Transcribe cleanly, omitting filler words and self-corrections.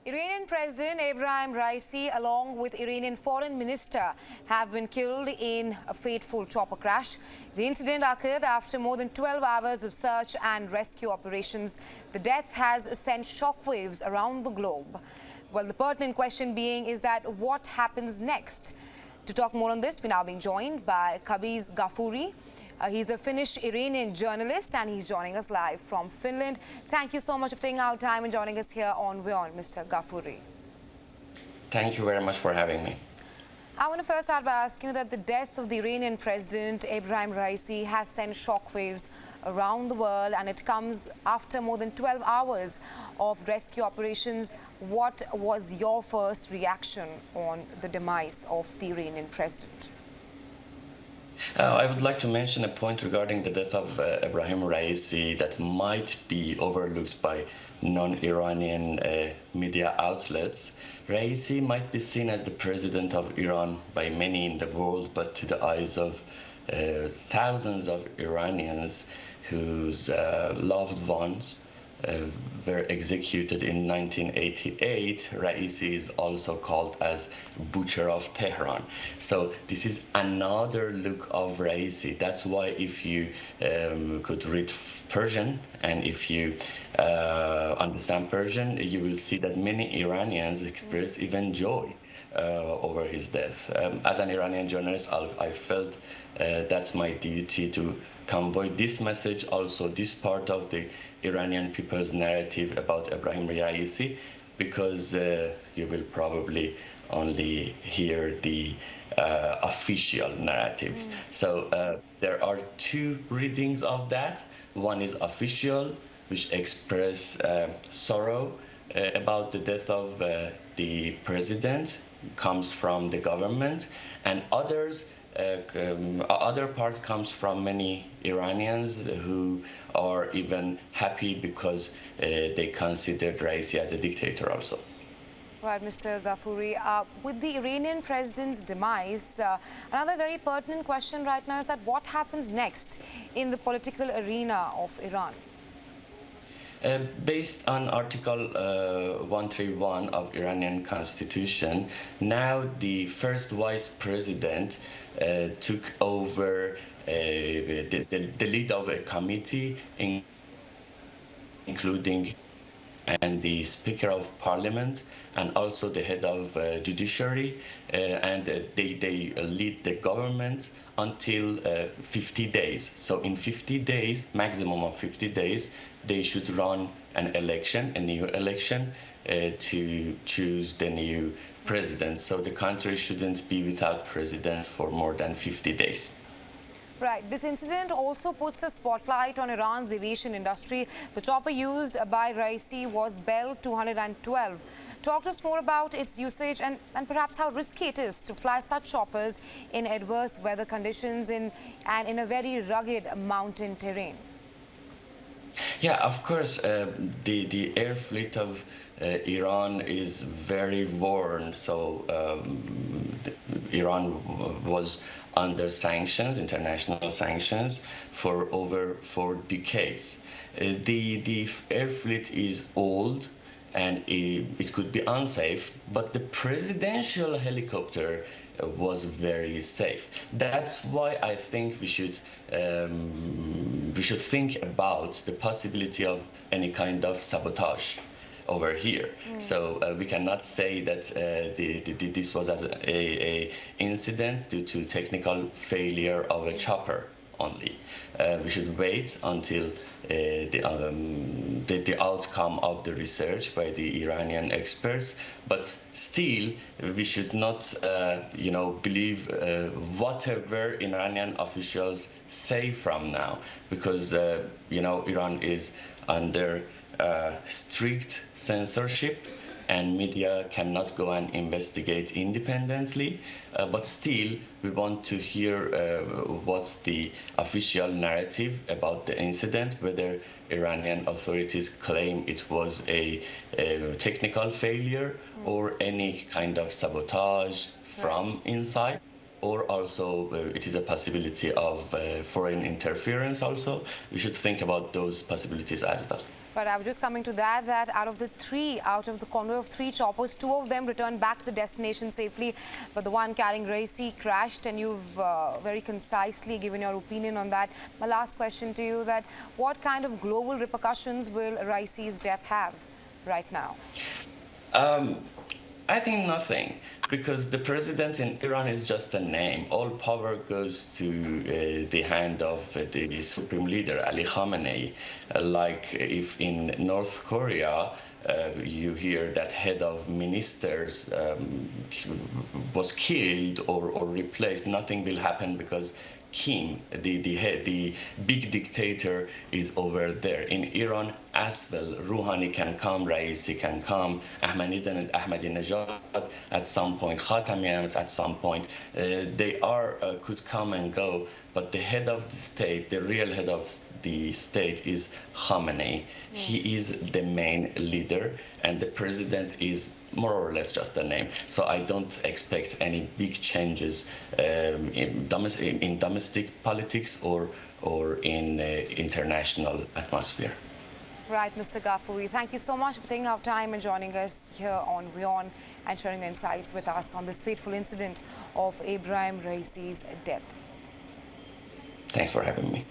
Iranian President Ebrahim Raisi, along with Iranian Foreign Minister, have been killed in a fateful chopper crash. The incident occurred after more than 12 hours of search and rescue operations. The death has sent shockwaves around the globe. Well, the pertinent question being is that what happens next? To talk more on this, we're now being joined by Kabiz Ghafouri. He's a Finnish-Iranian journalist and he's joining us live from Finland. Thank you so much for taking out time and joining us here on WION, Mr. Ghafouri. Thank you very much for having me. I want to first start by asking you that the death of the Iranian President Ebrahim Raisi has sent shockwaves around the world, and it comes after more than 12 hours of rescue operations. What was your first reaction on the demise of the Iranian president? I would like to mention a point regarding the death of Ebrahim Raisi that might be overlooked by non-Iranian media outlets. Raisi might be seen as the president of Iran by many in the world, but to the eyes of thousands of Iranians whose loved ones were executed in 1988, Raisi is also called as Butcher of Tehran. So this is another look of Raisi. That's why if you could read Persian and if you understand Persian, you will see that many Iranians express even joy over his death. As an Iranian journalist, I felt that's my duty to convey this message, also this part of the Iranian people's narrative about Ebrahim Raisi, because you will probably only hear the official narratives. So there are two readings of that. One is official, which express sorrow about the death of the president, comes from the government, and other part comes from many Iranians who are even happy because they considered Raisi as a dictator also. Right, Mr. Ghafouri. With the Iranian president's demise, another very pertinent question right now is that what happens next in the political arena of Iran? Based on Article 131 of Iranian Constitution, now the first vice president took over the lead of a committee, including and the Speaker of Parliament, and also the head of judiciary, and they lead the government until 50 days. So in 50 days, maximum of 50 days, they should run an election, a new election, to choose the new president. So the country shouldn't be without president for more than 50 days. Right. This incident also puts a spotlight on Iran's aviation industry. The chopper used by Raisi was Bell 212. Talk to us more about its usage and perhaps how risky it is to fly such choppers in adverse weather conditions and in a very rugged mountain terrain. Yeah, of course, the air fleet of Iran is very worn. So Iran was under sanctions, international sanctions, for over 4 decades. The air fleet is old and it could be unsafe, but the presidential helicopter was very safe. That's why I think we should think about the possibility of any kind of sabotage over here. So we cannot say that this was as a incident due to technical failure of a chopper only. We should wait until the outcome of the research by the Iranian experts, but still we should not believe whatever Iranian officials say from now, because Iran is under strict censorship and media cannot go and investigate independently, but still we want to hear what's the official narrative about the incident, whether Iranian authorities claim it was a technical failure or any kind of sabotage from inside, or also it is a possibility of foreign interference also. We should think about those possibilities as well. But I was just coming to that out of the convoy of 3 choppers, 2 of them returned back to the destination safely, but the one carrying Raisi crashed, and you've very concisely given your opinion on that. My last question to you, that what kind of global repercussions will Raisi's death have right now? I think nothing, because the president in Iran is just a name. All power goes to the hand of the supreme leader, Ali Khamenei. Like if in North Korea, you hear that head of ministers was killed or replaced, nothing will happen because Kim, the big dictator, is over there. In Iran as well, Rouhani can come, Raisi can come, Ahmadinejad at some point, Khatami at some point. They could come and go, but the head of the state, the real head of the state, is Khamenei. He is the main leader, and the president is more or less just a name. So I don't expect any big changes in domestic politics or in international atmosphere. Right, Mr. Ghafouri, thank you so much for taking our time and joining us here on WION and sharing insights with us on this fateful incident of Ebrahim Raisi's death. Thanks for having me.